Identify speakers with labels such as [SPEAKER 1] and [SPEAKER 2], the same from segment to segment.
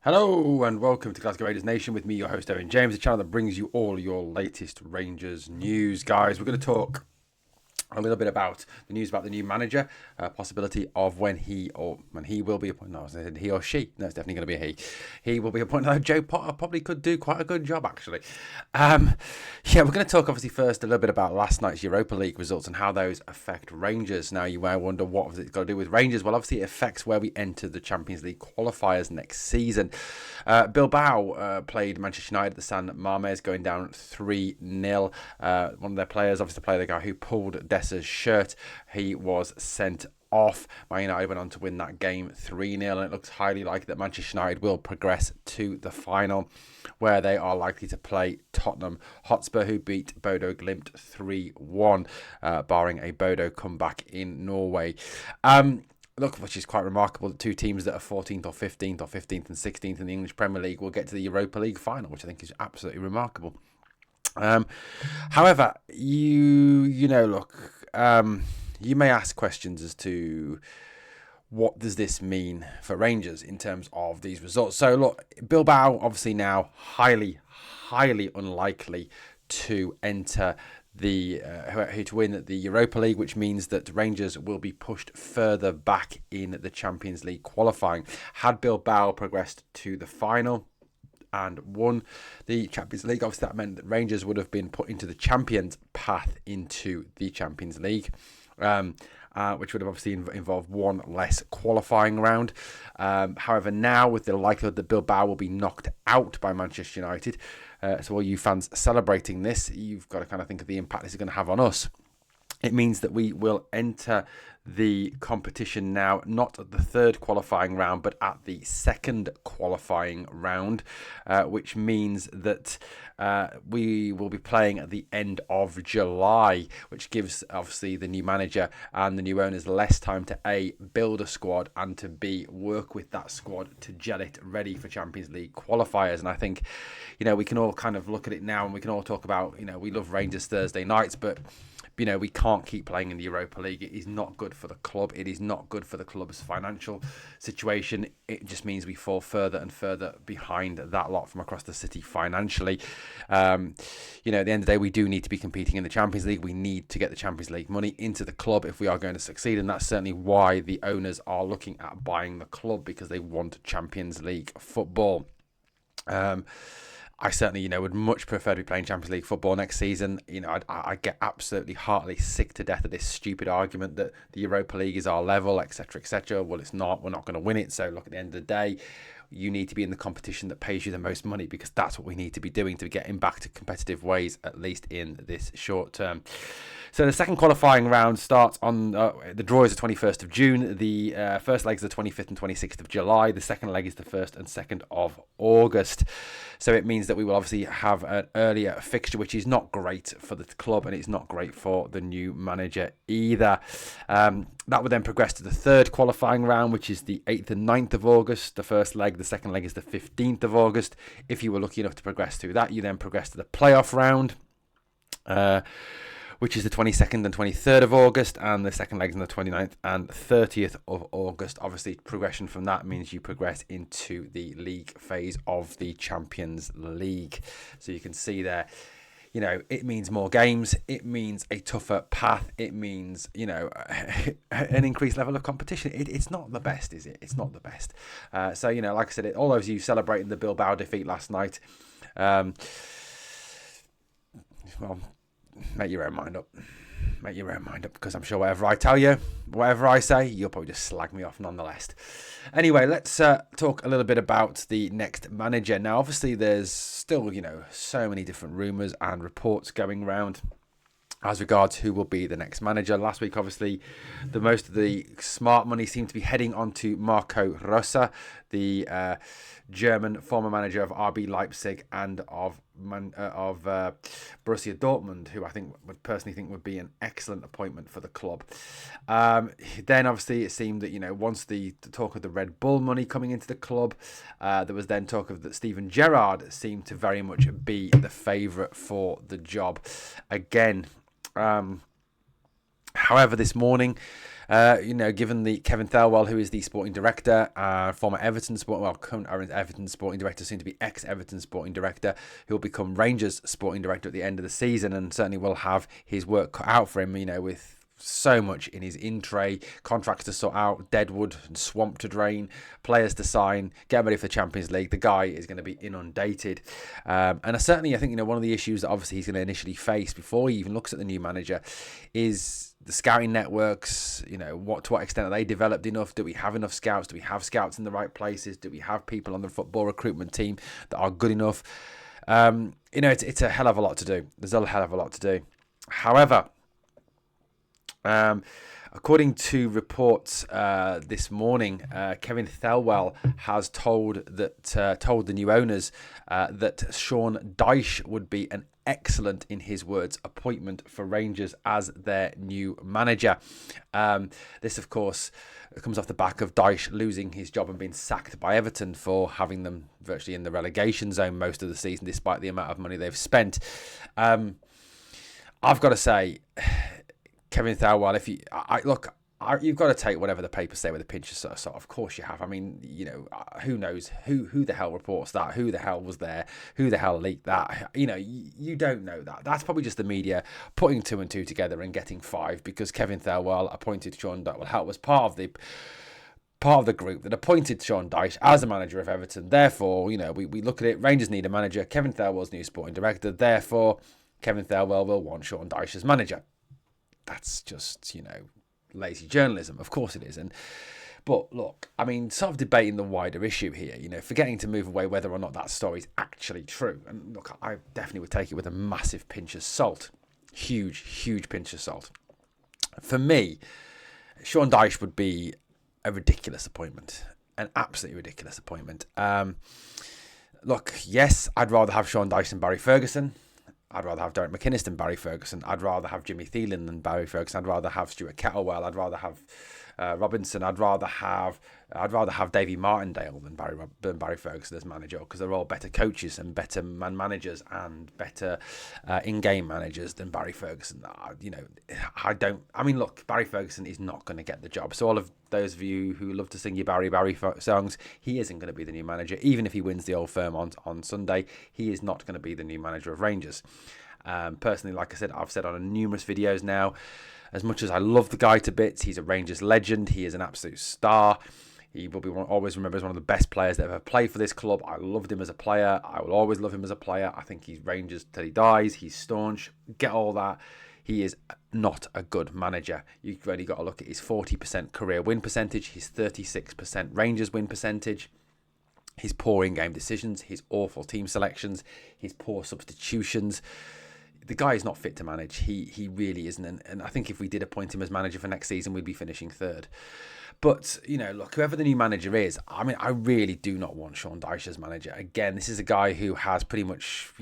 [SPEAKER 1] Hello and welcome to Glasgow Rangers Nation with me, your host Owen James, the channel that brings you all your latest Rangers news. Guys, we're going to talk a little bit about the news about the new manager, possibility of when he will be appointed. No, I said he or she. No, it's definitely going to be a he. He will be appointed. No, Joe Potter probably could do quite a good job, actually. We're going to talk obviously first a little bit about last night's Europa League results and how those affect Rangers. Now, you may wonder what has it got to do with Rangers. Well, obviously it affects where we enter the Champions League qualifiers next season. Bilbao played Manchester United at the San Mamés, going down 3-0. One of their players, obviously the guy who pulled Dessa's shirt, he was sent off. Man United went on to win that game 3-0, and it looks highly likely that Manchester United will progress to the final, where they are likely to play Tottenham Hotspur, who beat Bodo Glimt 3-1, barring a Bodo comeback in Norway. Look, which is quite remarkable that two teams that are 14th or 15th or 15th and 16th in the English Premier League will get to the Europa League final, which I think is absolutely remarkable. However, you may ask questions as to what does this mean for Rangers in terms of these results. So look, Bilbao obviously now highly unlikely to enter to win the Europa League, which means that Rangers will be pushed further back in the Champions League qualifying. Had Bilbao progressed to the final and won the Champions League, obviously that meant that Rangers would have been put into the Champions path into the Champions League, which would have obviously involved one less qualifying round. However, now with the likelihood that Bilbao will be knocked out by Manchester United, so all you fans celebrating this, you've got to kind of think of the impact this is going to have on us. It means that we will enter the competition now, not at the third qualifying round, but at the second qualifying round, which means that we will be playing at the end of July, which gives obviously the new manager and the new owners less time to A, build a squad, and to B, work with that squad to gel it ready for Champions League qualifiers. And I think, we can all kind of look at it now and we can all talk about, we love Rangers Thursday nights, but we can't keep playing in the Europa League. It is not good for the club. It is not good for the club's financial situation. It just means we fall further and further behind that lot from across the city financially. At the end of the day, we do need to be competing in the Champions League. We need to get the Champions League money into the club if we are going to succeed. And that's certainly why the owners are looking at buying the club, because they want Champions League football. I certainly, would much prefer to be playing Champions League football next season. I get absolutely heartily sick to death of this stupid argument that the Europa League is our level, etc., etc. Well, it's not. We're not going to win it. So, look, at the end of the day, you need to be in the competition that pays you the most money, because that's what we need to be doing to get back to competitive ways, at least in this short term. So the second qualifying round starts on the draw is the 21st of June. The first leg is the 25th and 26th of July. The second leg is the 1st and 2nd of August. So it means that we will obviously have an earlier fixture, which is not great for the club and it's not great for the new manager either. That would then progress to the third qualifying round, which is the 8th and 9th of August. The first leg, the second leg is the 15th of August. If you were lucky enough to progress through that, you then progress to the playoff round, which is the 22nd and 23rd of August, and the second leg is on the 29th and 30th of August. Obviously, progression from that means you progress into the league phase of the Champions League. So you can see there, it means more games. It means a tougher path. It means, an increased level of competition. It's not the best, is it? It's not the best. So, like I said, all those of you celebrating the Bilbao defeat last night, make your own mind up. Make your own mind up, because I'm sure whatever I tell you, whatever I say, you'll probably just slag me off nonetheless. Anyway, let's talk a little bit about the next manager. Now, obviously, there's still, so many different rumours and reports going around as regards who will be the next manager. Last week, obviously, most of the smart money seemed to be heading onto Marco Rose, the German former manager of RB Leipzig and of Borussia Dortmund, who I would personally think would be an excellent appointment for the club. Then obviously it seemed that once the talk of the Red Bull money coming into the club, there was then talk of that Steven Gerrard seemed to very much be the favourite for the job again. However, this morning, given the Kevin Thelwell, who is the sporting director, former current Everton sporting director, soon to be ex-Everton sporting director, who will become Rangers sporting director at the end of the season, and certainly will have his work cut out for him, with so much in his in-tray, contracts to sort out, deadwood and swamp to drain, players to sign, get ready for the Champions League. The guy is going to be inundated. And I think, one of the issues that obviously he's going to initially face before he even looks at the new manager is the scouting networks. To what extent are they developed enough? Do we have enough scouts? Do we have scouts in the right places? Do we have people on the football recruitment team that are good enough? It's a hell of a lot to do. There's a hell of a lot to do. However, according to reports this morning, Kevin Thelwell has told the new owners that Sean Dyche would be an excellent, in his words, appointment for Rangers as their new manager. This, of course, comes off the back of Dyche losing his job and being sacked by Everton for having them virtually in the relegation zone most of the season, despite the amount of money they've spent. I've got to say, Kevin Thelwell, you've got to take whatever the papers say with a pinch of salt. Of course you have. I mean, who knows who the hell reports that? Who the hell was there? Who the hell leaked that? You don't know that. That's probably just the media putting two and two together and getting five, because Kevin Thelwell appointed Sean Dyche. Well, was part of the group that appointed Sean Dyche as the manager of Everton. Therefore, we look at it. Rangers need a manager. Kevin Thelwell's new sporting director. Therefore, Kevin Thelwell will want Sean Dyche as manager. That's just, lazy journalism. Of course it is. But look, I mean, sort of debating the wider issue here, forgetting to move away whether or not that story is actually true. And look, I definitely would take it with a massive pinch of salt. Huge pinch of salt. For me, Sean Dyche would be a ridiculous appointment. An absolutely ridiculous appointment. Look, yes, I'd rather have Sean Dyche than Barry Ferguson. I'd rather have Derek McInnes than Barry Ferguson. I'd rather have Jimmy Thielen than Barry Ferguson. I'd rather have Stuart Kettlewell. I'd rather have Robinson. I'd rather have Davy Martindale than Barry Ferguson as manager, because they're all better coaches and better man managers and better in-game managers than Barry Ferguson. Look, Barry Ferguson is not going to get the job. So all of those of you who love to sing your Barry songs, he isn't going to be the new manager. Even if he wins the Old Firm on Sunday, he is not going to be the new manager of Rangers. Personally, like I said, I've said on numerous videos now, as much as I love the guy to bits, he's a Rangers legend. He is an absolute star. He will be always remembered as one of the best players that ever played for this club. I loved him as a player. I will always love him as a player. I think he's Rangers till he dies. He's staunch. Get all that. He is not a good manager. You've really got to look at his 40% career win percentage, his 36% Rangers win percentage, his poor in-game decisions, his awful team selections, his poor substitutions. The guy is not fit to manage. He really isn't. And I think if we did appoint him as manager for next season, we'd be finishing third. But, look, whoever the new manager is, I really do not want Sean Dyche as manager. Again, this is a guy who has pretty much,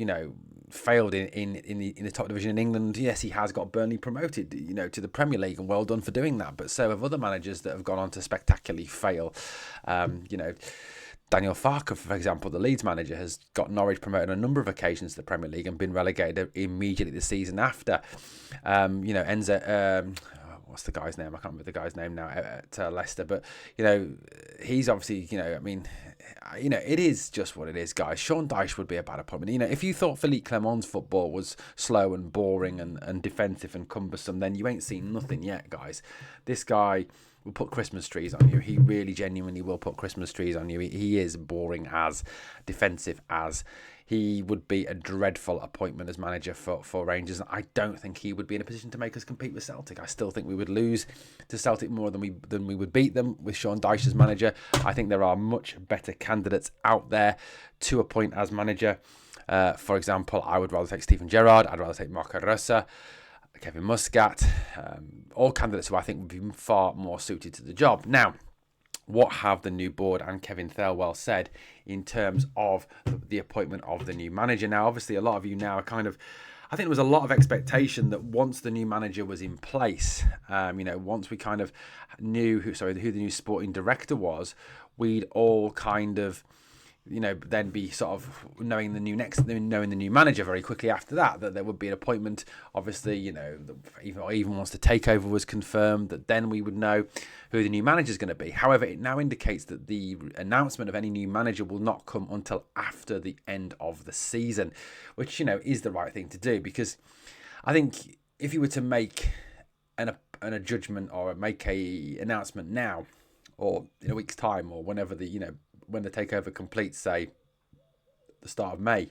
[SPEAKER 1] failed in the top division in England. Yes, he has got Burnley promoted, to the Premier League, and well done for doing that. But so have other managers that have gone on to spectacularly fail. Daniel Farke, for example, the Leeds manager, has got Norwich promoted on a number of occasions to the Premier League and been relegated immediately the season after. Enzo, what's the guy's name? I can't remember the guy's name now at Leicester, but he's obviously, it is just what it is, guys. Sean Dyche would be a bad appointment. If you thought Philippe Clement's football was slow and boring and defensive and cumbersome, then you ain't seen nothing yet, guys. This guy will put Christmas trees on you. He really genuinely will put Christmas trees on you. He is boring as, defensive as. He would be a dreadful appointment as manager for Rangers. I don't think he would be in a position to make us compete with Celtic. I still think we would lose to Celtic more than we would beat them with Sean Dyche as manager. I think there are much better candidates out there to appoint as manager. For example, I would rather take Stephen Gerrard. I'd rather take Marco Rose, Kevin Muscat, all candidates who I think would be far more suited to the job. Now, what have the new board and Kevin Thelwell said in terms of the appointment of the new manager? Now, obviously, a lot of you now are kind of, I think there was a lot of expectation that once the new manager was in place, once we kind of knew who the new sporting director was, we'd all kind of, then be sort of knowing the new manager very quickly after that there would be an appointment. Obviously, even once the takeover was confirmed, that then we would know who the new manager is going to be. However, it now indicates that the announcement of any new manager will not come until after the end of the season, which is the right thing to do, because I think if you were to make a judgment or make a announcement now, or in a week's time, or whenever when the takeover completes, say the start of May,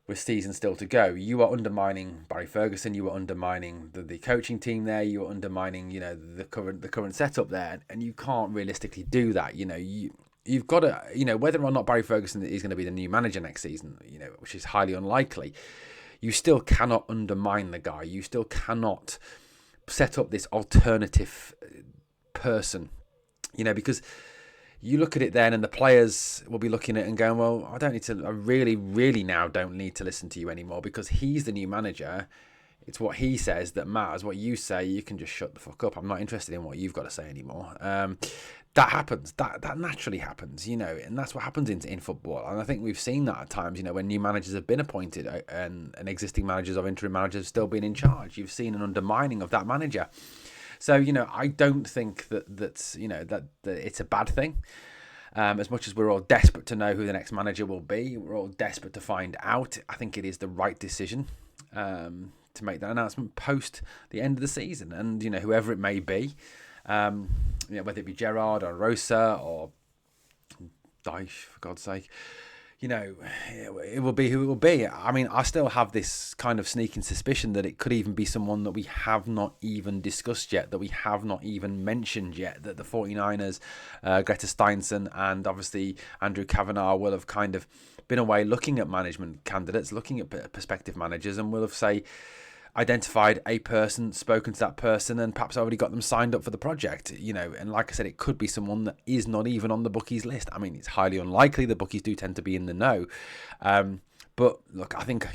[SPEAKER 1] with season still to go, you are undermining Barry Ferguson. You are undermining the coaching team there. You are undermining the current setup there, and you can't realistically do that. You've got to whether or not Barry Ferguson is going to be the new manager next season, which is highly unlikely. You still cannot undermine the guy. You still cannot set up this alternative person, because you look at it then, and the players will be looking at it and going, well, I really, really now don't need to listen to you anymore, because he's the new manager. It's what he says that matters. What you say, you can just shut the fuck up. I'm not interested in what you've got to say anymore. That happens. That naturally happens, and that's what happens in football. And I think we've seen that at times, when new managers have been appointed and existing managers or interim managers have still been in charge. You've seen an undermining of that manager. So, I don't think that it's a bad thing. As much as we're all desperate to know who the next manager will be, we're all desperate to find out. I think it is the right decision to make that announcement post the end of the season. And, whoever it may be, whether it be Gerrard or Rosa or Dyche, for God's sake, it will be who it will be. I mean, I still have this kind of sneaking suspicion that it could even be someone that we have not even discussed yet, that we have not even mentioned yet, that the 49ers, Greta Steinson and obviously Andrew Kavanagh will have kind of been away looking at management candidates, looking at prospective managers, and will have, say, identified a person, spoken to that person, and perhaps already got them signed up for the project, and like I said, it could be someone that is not even on the bookies list. I mean, it's highly unlikely. The bookies do tend to be in the know. But look, I think,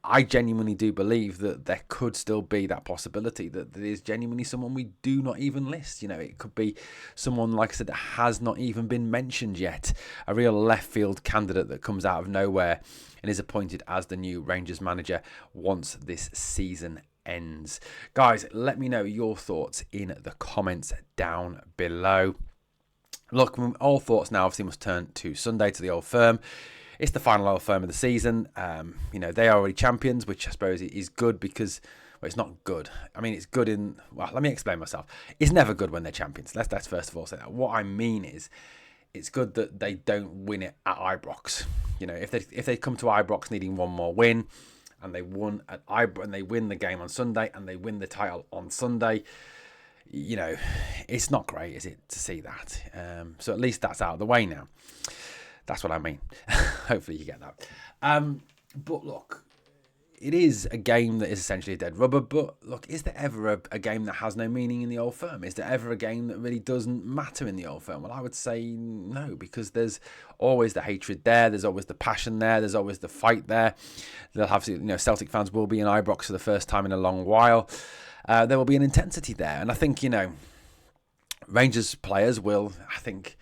[SPEAKER 1] I genuinely do believe that there could still be that possibility that there is genuinely someone we do not even list. It could be someone, like I said, that has not even been mentioned yet. A real left field candidate that comes out of nowhere and is appointed as the new Rangers manager once this season ends. Guys, let me know your thoughts in the comments down below. Look, all thoughts now obviously must turn to Sunday, to the Old Firm. It's the final Old Firm of the season. They are already champions, which I suppose is good because, well, it's not good. I mean, it's good in, well, let me explain myself. It's never good when they're champions. Let's first of all say that. What I mean is, it's good that they don't win it at Ibrox. If they come to Ibrox needing one more win, and they won at Ibrox, and they win the game on Sunday, and they win the title on Sunday, it's not great, is it, to see that? So at least that's out of the way now. That's what I mean. Hopefully you get that. But look, it is a game that is essentially a dead rubber. But look, is there ever a game that has no meaning in the Old Firm? Is there ever a game that really doesn't matter in the Old Firm? Well, I would say no, because there's always the hatred there. There's always the passion there. There's always the fight there. They'll have, Celtic fans will be in Ibrox for the first time in a long while. There will be an intensity there. And I think, Rangers players will, I think,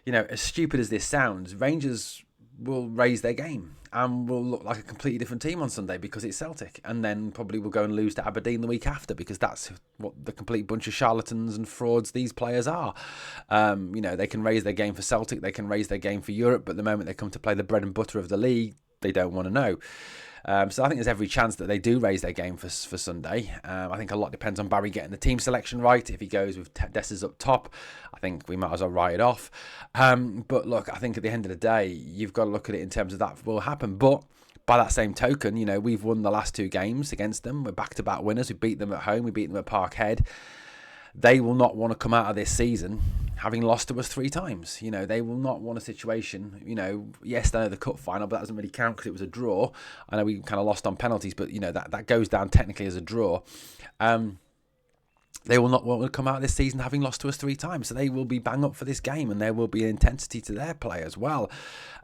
[SPEAKER 1] as stupid as this sounds, Rangers will raise their game and will look like a completely different team on Sunday because it's Celtic, and then probably will go and lose to Aberdeen the week after because that's what the complete bunch of charlatans and frauds these players are. They can raise their game for Celtic, they can raise their game for Europe, but the moment they come to play the bread and butter of the league, they don't want to know. So I think there's every chance that they do raise their game for Sunday. I think a lot depends on Barry getting the team selection right. If he goes with Dessers up top, I think we might as well write it off. But look, I think at the end of the day, you've got to look at it in terms of that will happen. But by that same token, we've won the last two games against them. We're back-to-back winners. We beat them at home. We beat them at Parkhead. They will not want to come out of this season having lost to us 3 times. They will not want a situation, yes, they know the cup final, but that doesn't really count because it was a draw. I know we kind of lost on penalties, but, that goes down technically as a draw. they will not want to come out this season having lost to us 3 times. So they will be bang up for this game, and there will be an intensity to their play as well.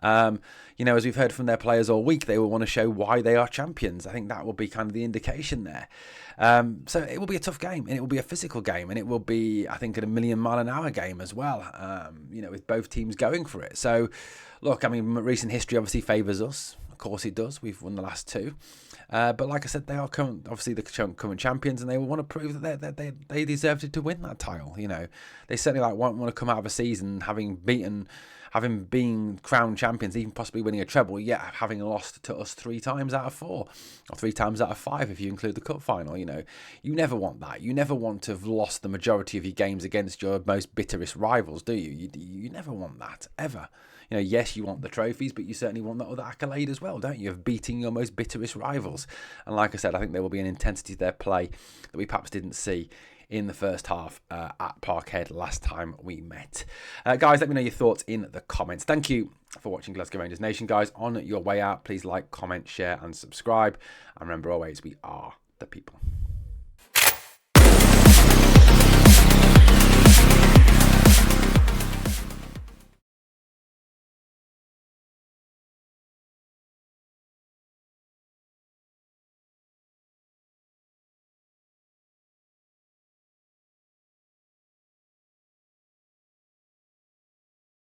[SPEAKER 1] As we've heard from their players all week, they will want to show why they are champions. I think that will be kind of the indication there. So it will be a tough game, and it will be a physical game, and it will be, I think, a 1,000,000-mile-an-hour game as well, with both teams going for it. So, look, I mean, recent history obviously favours us. Of course it does. We've won the last 2. But like I said, they are obviously the current champions, and they will want to prove that they deserved to win that title. They certainly won't want to come out of a season having been crowned champions, even possibly winning a treble, yet having lost to us 3 times out of 4, or 3 times out of 5 if you include the cup final. You never want that. You never want to have lost the majority of your games against your most bitterest rivals, do you? You never want that, ever. Yes, you want the trophies, but you certainly want that other accolade as well, don't you, of beating your most bitterest rivals. And like I said, I think there will be an intensity to their play that we perhaps didn't see in the first half at Parkhead last time we met. Guys, let me know your thoughts in the comments. Thank you for watching Glasgow Rangers Nation. Guys, on your way out, please like, comment, share and subscribe. And remember always, we are the people.